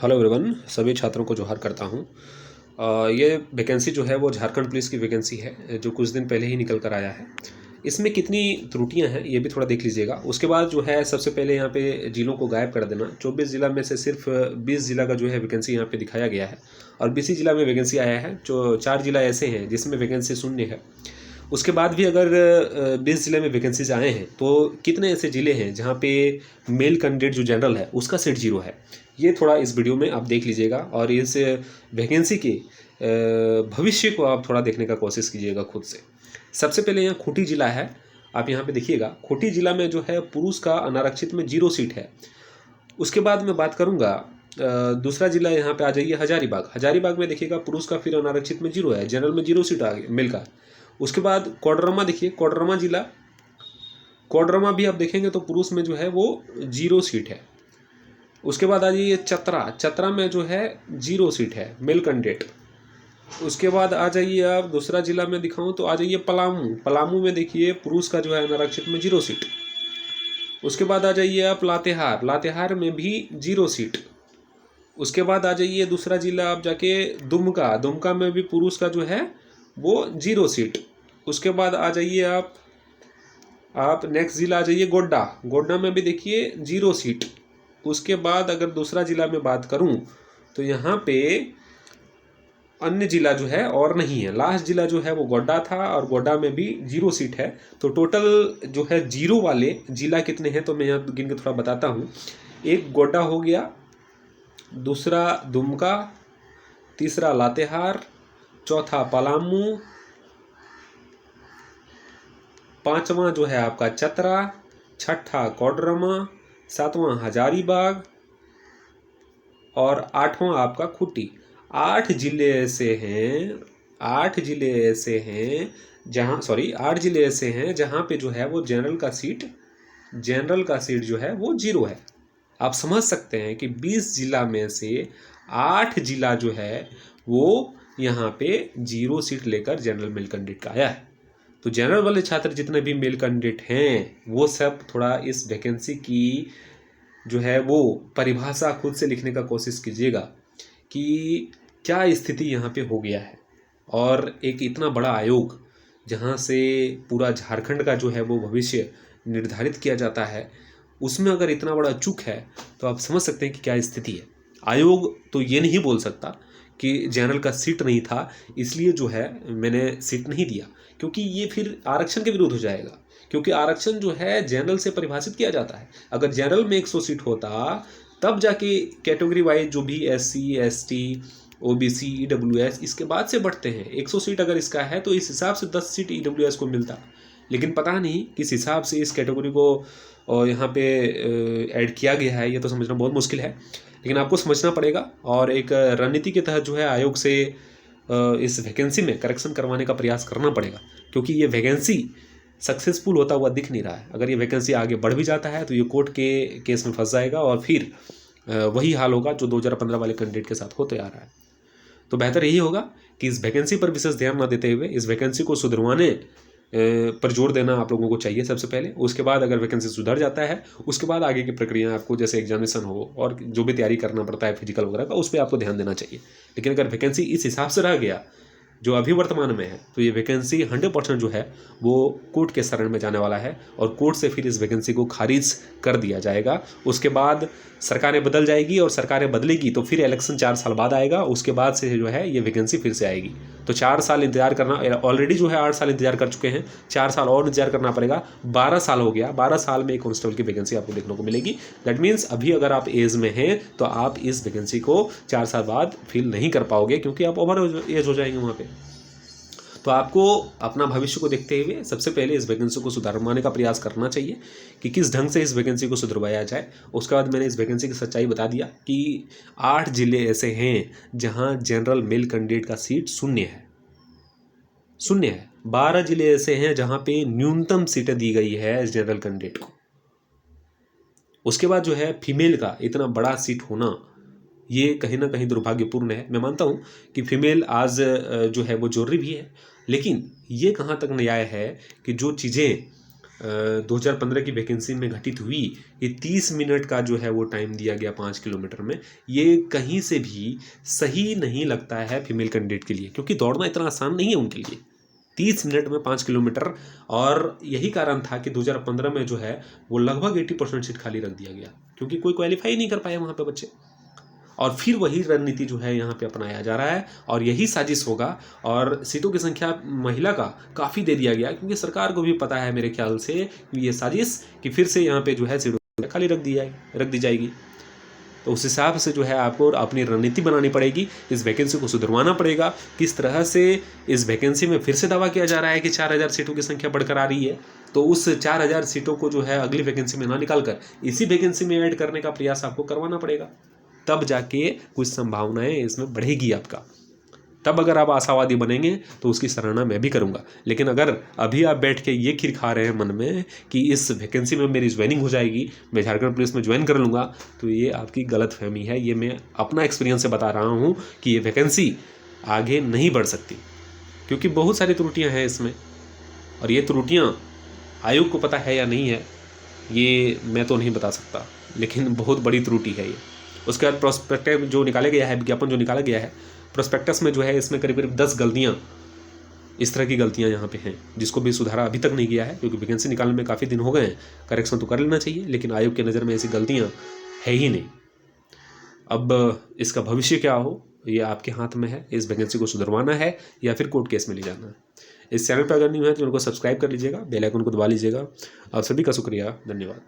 Hello everyone, सभी छात्रों को जोहार करता हूँ। ये वैकेंसी जो है वो झारखंड पुलिस की वैकेंसी है जो कुछ दिन पहले ही निकल कर आया है। इसमें कितनी त्रुटियां हैं ये भी थोड़ा देख लीजिएगा। उसके बाद जो है सबसे पहले यहाँ पे जिलों को गायब कर देना। 24 जिला में से सिर्फ 20 जिला का जो है वैकेंसी यहाँ पे दिखाया गया है और 20 जिला में वैकेंसी आया है। जो 4 जिला ऐसे हैं जिसमें वैकेंसी शून्य है। उसके बाद भी अगर 20 ज़िले में वैकेंसीज आए हैं तो कितने ऐसे ज़िले हैं जहाँ पे मेल कैंडिडेट जो जनरल है उसका सीट 0 है। ये थोड़ा इस वीडियो में आप देख लीजिएगा और इस वैकेंसी के भविष्य को आप थोड़ा देखने का कोशिश कीजिएगा खुद से। सबसे पहले यहाँ खूंटी जिला है, आप यहाँ पे देखिएगा। खूंटी जिला में जो है पुरुष का अनारक्षित में 0 सीट है। उसके बाद मैं बात करूँगा दूसरा जिला यहाँ पे आ जाइए हजारीबाग। हजारीबाग में देखिएगा पुरुष का फिर अनारक्षित में 0 है, जनरल में 0 सीट आ गई मेल का। उसके बाद कोडरमा देखिए, कोडरमा जिला, कोडरमा भी आप देखेंगे तो पुरुष में जो है वो 0 सीट है। उसके बाद आ जाइए चतरा, चतरा में जो है 0 सीट है मेल कैंडिडेट। उसके बाद आ जाइए आप दूसरा जिला में दिखाऊं तो आ जाइए पलामू, पलामू में देखिए पुरुष का जो है अनारक्षित में 0 सीट। उसके बाद आ जाइए आप लातेहार, लातेहार में भी 0 सीट। उसके बाद आ जाइए दूसरा जिला आप जाके दुमका, दुमका में भी पुरुष का जो है वो 0 सीट। उसके बाद आ जाइए आप नेक्स्ट ज़िला आ जाइए गोड्डा, गोड्डा में भी देखिए 0 सीट। उसके बाद अगर दूसरा ज़िला में बात करूं तो यहाँ पे अन्य ज़िला जो है और नहीं है। लास्ट ज़िला जो है वो गोड्डा था और गोड्डा में भी 0 सीट है। तो टोटल जो है 0 वाले ज़िला कितने हैं तो मैं यहाँ गिन के थोड़ा बताता हूँ। एक गोड्डा हो गया, दूसरा दुमका, तीसरा लातेहार, चौथा पलामू, पांचवा जो है आपका चतरा, छठा कोडरमा, सातवां हजारीबाग और आठवां आपका खूंटी। 8 जिले ऐसे हैं, 8 जिले ऐसे हैं जहां 8 जिले ऐसे हैं जहां पे जो है वो जनरल का सीट जो है वो 0 है। आप समझ सकते हैं कि 20 जिला में से 8 जिला जो है वो यहाँ पे 0 सीट लेकर जनरल मेल कैंडिडेट का आया है। तो जनरल वाले छात्र जितने भी मेल कैंडिडेट हैं वो सब थोड़ा इस वैकेंसी की जो है वो परिभाषा खुद से लिखने का कोशिश कीजिएगा कि क्या स्थिति यहाँ पे हो गया है। और एक इतना बड़ा आयोग जहाँ से पूरा झारखंड का जो है वो भविष्य निर्धारित किया जाता है, उसमें अगर इतना बड़ा चूक है तो आप समझ सकते हैं कि क्या स्थिति है। आयोग तो ये नहीं बोल सकता कि जनरल का सीट नहीं था इसलिए जो है मैंने सीट नहीं दिया, क्योंकि ये फिर आरक्षण के विरुद्ध हो जाएगा। क्योंकि आरक्षण जो है जनरल से परिभाषित किया जाता है। अगर जनरल में 100 सीट होता तब जाके कैटेगरी वाइज जो भी SC ST OBC EWS इसके बाद से बढ़ते हैं। 100 सीट अगर इसका है तो इस हिसाब से 10 सीट EWS को मिलता, लेकिन पता नहीं किस हिसाब से इस कैटेगरी को यहाँ पे ऐड किया गया है। ये तो समझना बहुत मुश्किल है, लेकिन आपको समझना पड़ेगा और एक रणनीति के तहत जो है आयोग से इस वैकेंसी में करेक्शन करवाने का प्रयास करना पड़ेगा, क्योंकि ये वैकेंसी सक्सेसफुल होता हुआ दिख नहीं रहा है। अगर ये वैकेंसी आगे बढ़ भी जाता है तो ये कोर्ट के केस में फंस जाएगा और फिर वही हाल होगा जो 2015 वाले कैंडिडेट के साथ होते आ रहा है। तो बेहतर यही होगा कि इस वैकेंसी पर विशेष ध्यान न देते हुए इस वैकेंसी को सुधरवाने पर जोर देना आप लोगों को चाहिए सबसे पहले। उसके बाद अगर वैकेंसी सुधर जाता है उसके बाद आगे की प्रक्रिया आपको जैसे एग्जामिनेशन हो और जो भी तैयारी करना पड़ता है फिजिकल वगैरह का, उस पर आपको ध्यान देना चाहिए। लेकिन अगर वैकेंसी इस हिसाब से रह गया जो अभी वर्तमान में है तो ये वैकेंसी 100% जो है वो कोर्ट के शरण में जाने वाला है और कोर्ट से फिर इस वैकेंसी को खारिज कर दिया जाएगा। उसके बाद सरकारें बदल जाएगी और सरकारें बदलेगी तो फिर इलेक्शन 4 साल बाद आएगा, उसके बाद से जो है ये वैकेंसी फिर से आएगी। तो 4 साल इंतजार करना, ऑलरेडी जो है 8 साल इंतजार कर चुके हैं, 4 साल और इंतजार करना पड़ेगा। 12 साल हो गया, 12 साल में एक कांस्टेबल की वैकेंसी आपको देखने को मिलेगी। दैट मीन्स अभी अगर आप एज में हैं तो आप इस वैकेंसी को 4 साल बाद फिल नहीं कर पाओगे, क्योंकि आप ओवर एज हो जाएंगे वहाँ पे। तो आपको अपना भविष्य को देखते हुए सबसे पहले इस वैकेंसी को सुधारवाने का प्रयास करना चाहिए कि किस ढंग से इस वैकेंसी को सुधरवाया जाए। उसके बाद मैंने इस वैकेंसी की सच्चाई बता दिया कि 8 जिले ऐसे हैं जहां जनरल मेल कैंडिडेट का सीट शून्य है। 12 जिले ऐसे हैं जहां पे न्यूनतम सीटें दी गई है जनरल कैंडिडेट को। उसके बाद जो है फीमेल का इतना बड़ा सीट होना ये कहीं ना कहीं दुर्भाग्यपूर्ण है। मैं मानता हूँ कि फीमेल आज जो है वो जरूरी भी है, लेकिन ये कहाँ तक न्याय है कि जो चीज़ें 2015 की वैकेंसी में घटित हुई, ये 30 मिनट का जो है वो टाइम दिया गया 5 किलोमीटर में, ये कहीं से भी सही नहीं लगता है फीमेल कैंडिडेट के लिए, क्योंकि दौड़ना इतना आसान नहीं है उनके लिए 30 मिनट में 5 किलोमीटर। और यही कारण था कि 2015 में जो है वो लगभग 80% सीट खाली रख दिया गया, क्योंकि कोई क्वालिफाई नहीं कर पाया वहाँ पे बच्चे। और फिर वही रणनीति जो है यहाँ पे अपनाया जा रहा है और यही साजिश होगा। और सीटों की संख्या महिला का काफ़ी दे दिया गया, क्योंकि सरकार को भी पता है मेरे ख्याल से ये साजिश कि फिर से यहाँ पे जो है सीटों खाली रख दी जाएगी। तो उस हिसाब से जो है आपको अपनी रणनीति बनानी पड़ेगी, इस वैकेंसी को सुधरवाना पड़ेगा। किस तरह से इस वैकेंसी में फिर से दावा किया जा रहा है कि 4000 सीटों की संख्या बढ़कर आ रही है, तो उस 4000 सीटों को जो है अगली वैकेंसी में ना निकाल कर इसी वैकेंसी में ऐड करने का प्रयास आपको करवाना पड़ेगा। तब जाके कुछ संभावनाएं इसमें बढ़ेगी आपका। तब अगर आप आशावादी बनेंगे तो उसकी सराहना मैं भी करूंगा। लेकिन अगर अभी आप बैठ के ये खीर खा रहे हैं मन में कि इस वैकेंसी में मेरी ज्वाइनिंग हो जाएगी, मैं झारखंड पुलिस में ज्वाइन कर लूँगा, तो ये आपकी गलत फहमी है। ये मैं अपना एक्सपीरियंस से बता रहा हूँ कि ये वैकेंसी आगे नहीं बढ़ सकती, क्योंकि बहुत सारी त्रुटियाँ हैं इसमें। और ये त्रुटियाँ आयोग को पता है या नहीं है ये मैं तो नहीं बता सकता, लेकिन बहुत बड़ी त्रुटि है ये। उसके बाद प्रोस्पेक्टिव जो निकाला गया है, विज्ञापन जो निकाला गया है प्रोस्पेक्टस में, जो है इसमें करीब करीब 10 गलतियाँ, इस तरह की गलतियाँ यहाँ पे हैं, जिसको भी सुधारा अभी तक नहीं किया है, क्योंकि वैकेंसी निकालने में काफ़ी दिन हो गए हैं। करेक्शन तो कर लेना चाहिए, लेकिन आयोग की नज़र में ऐसी गलतियाँ है ही नहीं। अब इसका भविष्य क्या हो ये आपके हाथ में है। इस वैकेंसी को सुधरवाना है या फिर कोर्ट केस में ले जाना है। इस चैनल पर अगर नहीं है तो उनको सब्सक्राइब कर लीजिएगा, बेल आइकन को दबा लीजिएगा। आप सभी का शुक्रिया, धन्यवाद।